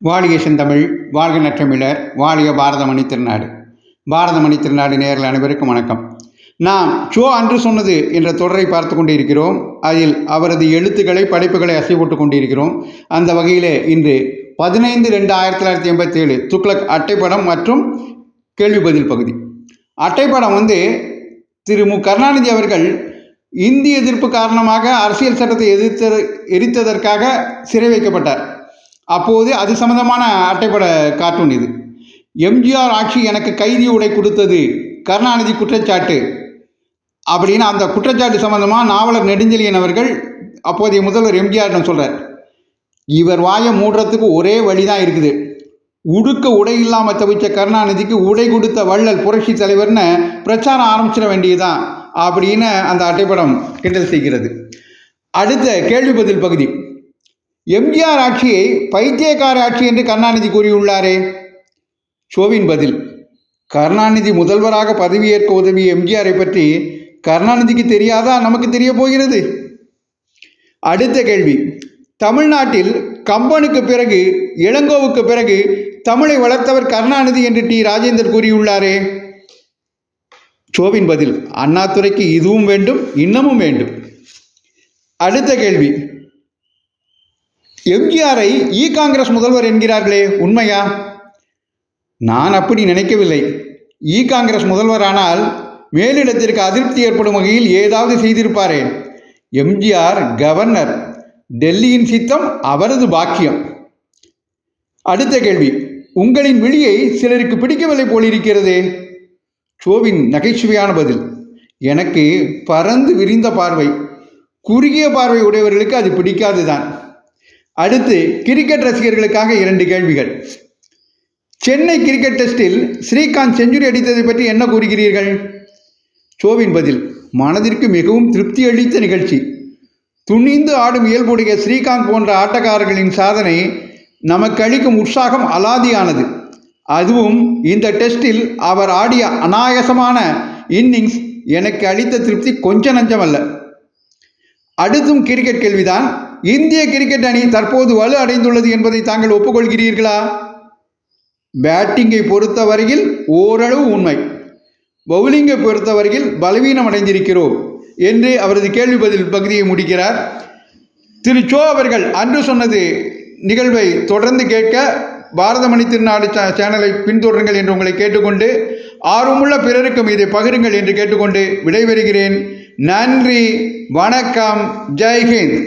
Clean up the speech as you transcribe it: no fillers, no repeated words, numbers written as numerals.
வாழிய செந்தமிழ், வாழ்க நற்றமிழர், வாழிய பாரதமணி திருநாடு. பாரதமணி திருநாடு நேயர்கள் அனைவருக்கும் வணக்கம். நாம் சோ அன்று சொன்னது என்ற தொடரை பார்த்து கொண்டிருக்கிறோம். அதில் அவரது எழுத்துக்களை படைப்புகளை அசைப்பட்டு கொண்டிருக்கிறோம். அந்த வகையிலே இன்று 15/2/1987 துக்ளக் அட்டைப்படம் மற்றும் கேள்வி பதில் பகுதி. அட்டைப்படம் திரு மு கருணாநிதி அவர்கள் இந்திய எதிர்ப்பு காரணமாக அரசியல் சட்டத்தை எரித்ததற்காக சிறை வைக்கப்பட்டார். அப்போது அது சம்பந்தமான அட்டைப்பட கார்ட்டூன் இது. எம்ஜிஆர் ஆட்சி எனக்கு கைதி உடை கொடுத்தது, கருணாநிதி குற்றச்சாட்டு அப்படின்னு அந்த குற்றச்சாட்டு சம்பந்தமாக நாவலர் நெடுஞ்செழியன் அவர்கள் அப்போதைய முதல்வர் எம்ஜிஆரிடம் சொல்கிறார். இவர் வாயை மூடுறதுக்கு ஒரே வழி தான் இருக்குது. உடுக்க உடை இல்லாமல் தவிச்ச கருணாநிதிக்கு உடை கொடுத்த வள்ளல் புரட்சி தலைவர்னு பிரச்சாரம் ஆரம்பிச்சிட வேண்டியதுதான் அப்படின்னு அந்த அட்டைப்படம் கிண்டல் செய்கிறது. அடுத்த கேள்வி பதில் பகுதி. எம்ஜிஆர் ஆட்சியை பைத்தியக்கார ஆட்சி என்று கருணாநிதி கூறியுள்ளாரே. ஷோவின் பதில். கருணாநிதி முதல்வராக பதவியேற்க உதவிய எம்ஜிஆரை பற்றி கருணாநிதிக்கு தெரியாதா? நமக்கு தெரிய போகிறது. அடுத்த கேள்வி. தமிழ்நாட்டில் கம்பனுக்கு பிறகு இளங்கோவுக்கு பிறகு தமிழை வளர்த்தவர் கருணாநிதி என்று டி ராஜேந்தர் கூறியுள்ளாரே. ஷோவின் பதில். அண்ணாதுரைக்கு இதுவும் வேண்டும், இன்னமும் வேண்டும். அடுத்த கேள்வி. எம்ஜிஆரை காங்கிரஸ் முதல்வர் என்கிறார்களே, உண்மையா? நான் அப்படி நினைக்கவில்லை. காங்கிரஸ் முதல்வரானால் மேலிடத்திற்கு அதிருப்தி ஏற்படும் வகையில் ஏதாவது செய்திருப்பாரே. எம்ஜிஆர் கவர்னர், டெல்லியின் சித்தம் அவரது பாக்கியம். அடுத்த கேள்வி. உங்களின் விழியை சிலருக்கு பிடிக்கவில்லை போலிருக்கிறதே. ஷோவின் நகைச்சுவையான பதில். எனக்கு பறந்து விரிந்த பார்வை, குறுகிய பார்வை உடையவர்களுக்கு அது பிடிக்காதுதான். அடுத்து கிரிக்கெட் ரசிகர்களுக்காக 2 கேள்விகள். சென்னை கிரிக்கெட் டெஸ்டில் ஸ்ரீகாந்த் செஞ்சுரி அடித்ததை பற்றி என்ன கூறுகிறீர்கள்? ஷோவின் பதில். மனதிற்கு மிகவும் திருப்தி அளித்த நிகழ்ச்சி. துணிந்து ஆடும் இயல்புடைய ஸ்ரீகாந்த் போன்ற ஆட்டக்காரர்களின் சாதனை நமக்கு அளிக்கும் உற்சாகம் அலாதியானது. அதுவும் இந்த டெஸ்டில் அவர் ஆடிய அநாயசமான இன்னிங்ஸ் எனக்கு அளித்த திருப்தி கொஞ்ச நஞ்சமல்ல. அடுத்தும் கிரிக்கெட் கேள்விதான். இந்திய கிரிக்கெட் அணி தற்போது வலு அடைந்துள்ளது என்பதை தாங்கள் ஒப்புக்கொள்கிறீர்களா? பேட்டிங்கை பொறுத்தவரையில் ஓரளவு உண்மை, பவுலிங்கை பொறுத்தவரையில் பலவீனம் அடைந்திருக்கிறோம் என்று அவரது கேள்வி பதில் பகுதியை முடிக்கிறார். திரு சோ அவர்கள் அன்று சொன்னது நிகழ்வை தொடர்ந்து கேட்க பாரதமணி திருநாடு சேனலை பின்தொடருங்கள் என்று உங்களை கேட்டுக்கொண்டு, ஆர்வமுள்ள பிறருக்கும் இதை பகிருங்கள் என்று கேட்டுக்கொண்டு விடைபெறுகிறேன். நன்றி, வணக்கம், ஜெய்ஹிந்த்.